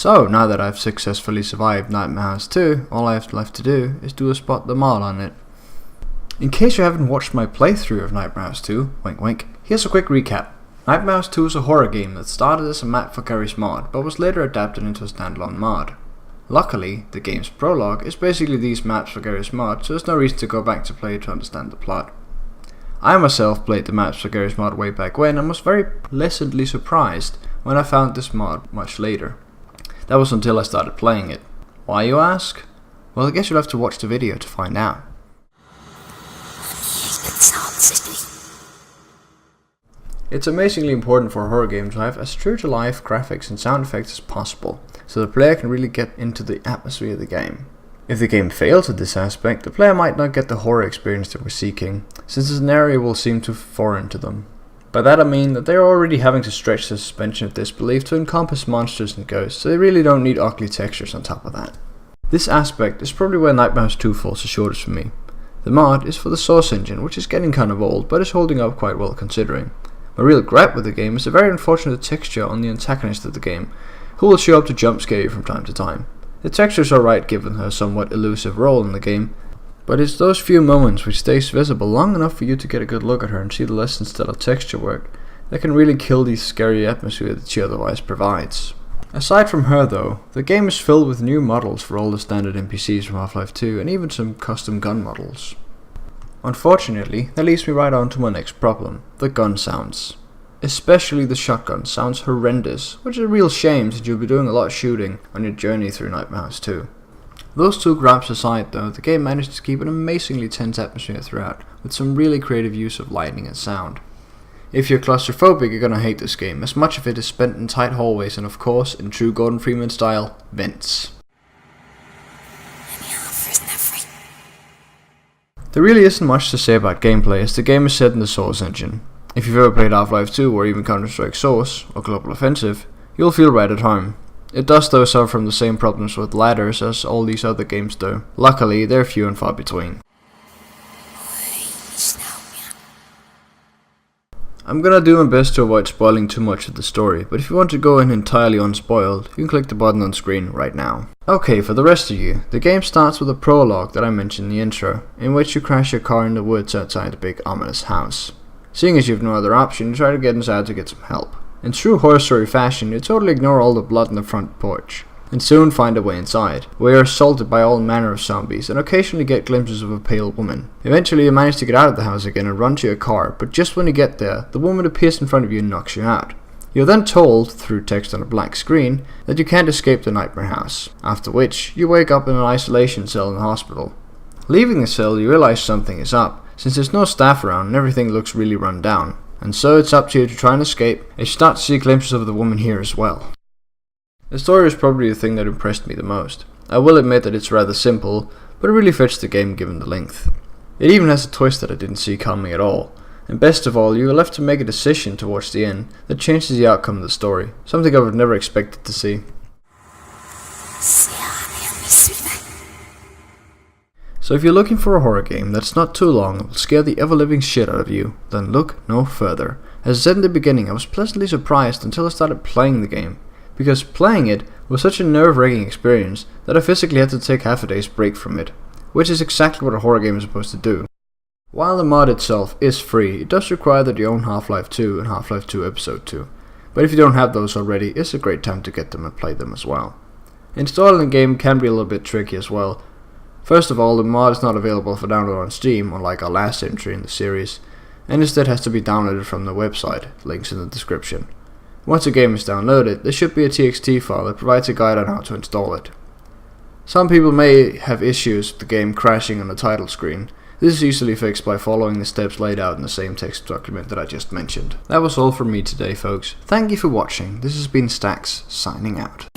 So now that I've successfully survived Nightmare House 2, all I have left to do is do a spot the mod on it. In case you haven't watched my playthrough of Nightmare House 2, wink wink, here's a quick recap. Nightmare House 2 is a horror game that started as a Matt for Garry's mod, but was later adapted into a standalone mod. Luckily, the game's prologue is basically these maps for Garry's mod, so there's no reason to go back to play it to understand the plot. I myself played the maps for Garry's mod way back when and was very pleasantly surprised when I found this mod much later. That was until I started playing it. Why, you ask? Well, I guess you'll have to watch the video to find out. It's amazingly important for a horror game to have as true to life graphics and sound effects as possible, so the player can really get into the atmosphere of the game. If the game fails at this aspect, the player might not get the horror experience they were seeking, since the scenario will seem too foreign to them. By that I mean that they are already having to stretch the suspension of disbelief to encompass monsters and ghosts, so they really don't need ugly textures on top of that. This aspect is probably where Nightmare House 2 falls the shortest for me. The mod is for the Source engine, which is getting kind of old, but is holding up quite well considering. My real gripe with the game is the very unfortunate texture on the antagonist of the game, who will show up to jump scare you from time to time. The texture's alright given her somewhat elusive role in the game, but it's those few moments which stays visible long enough for you to get a good look at her and see the less than stellar texture work that can really kill the scary atmosphere that she otherwise provides. Aside from her though, the game is filled with new models for all the standard NPCs from Half-Life 2 and even some custom gun models. Unfortunately, that leads me right on to my next problem, the gun sounds. Especially the shotgun sounds horrendous, which is a real shame since you'll be doing a lot of shooting on your journey through Nightmare House 2. Those two gripes aside though, the game managed to keep an amazingly tense atmosphere throughout, with some really creative use of lighting and sound. If you're claustrophobic, you're gonna hate this game, as much of it is spent in tight hallways and of course, in true Gordon Freeman style, vents. There really isn't much to say about gameplay as the game is set in the Source engine. If you've ever played Half-Life 2 or even Counter-Strike Source, or Global Offensive, you'll feel right at home. It does though suffer from the same problems with ladders as all these other games do. Luckily, they're few and far between. I'm gonna do my best to avoid spoiling too much of the story, but if you want to go in entirely unspoiled, you can click the button on screen right now. Okay, for the rest of you, the game starts with a prologue that I mentioned in the intro, in which you crash your car in the woods outside a big ominous house. Seeing as you have no other option, you try to get inside to get some help. In true horror story fashion, you totally ignore all the blood on the front porch, and soon find a way inside, where you are assaulted by all manner of zombies and occasionally get glimpses of a pale woman. Eventually you manage to get out of the house again and run to your car, but just when you get there, the woman appears in front of you and knocks you out. You're then told, through text on a black screen, that you can't escape the Nightmare House, after which you wake up in an isolation cell in the hospital. Leaving the cell, you realize something is up, since there's no staff around and everything looks really run down. And so it's up to you to try and escape, and you start to see glimpses of the woman here as well. The story is probably the thing that impressed me the most. I will admit that it's rather simple, but it really fits the game given the length. It even has a twist that I didn't see coming at all, and best of all, you are left to make a decision towards the end that changes the outcome of the story, something I would never expected to see. So if you're looking for a horror game that's not too long and will scare the ever-living shit out of you, then look no further. As I said in the beginning, I was pleasantly surprised until I started playing the game, because playing it was such a nerve-wracking experience that I physically had to take half a day's break from it, which is exactly what a horror game is supposed to do. While the mod itself is free, it does require that you own Half-Life 2 and Half-Life 2 Episode 2, but if you don't have those already, it's a great time to get them and play them as well. Installing the game can be a little bit tricky as well. First of all, the mod is not available for download on Steam, unlike our last entry in the series, and instead has to be downloaded from the website, links in the description. Once a game is downloaded, there should be a TXT file that provides a guide on how to install it. Some people may have issues with the game crashing on the title screen. This is easily fixed by following the steps laid out in the same text document that I just mentioned. That was all from me today, folks. Thank you for watching. This has been Stax, signing out.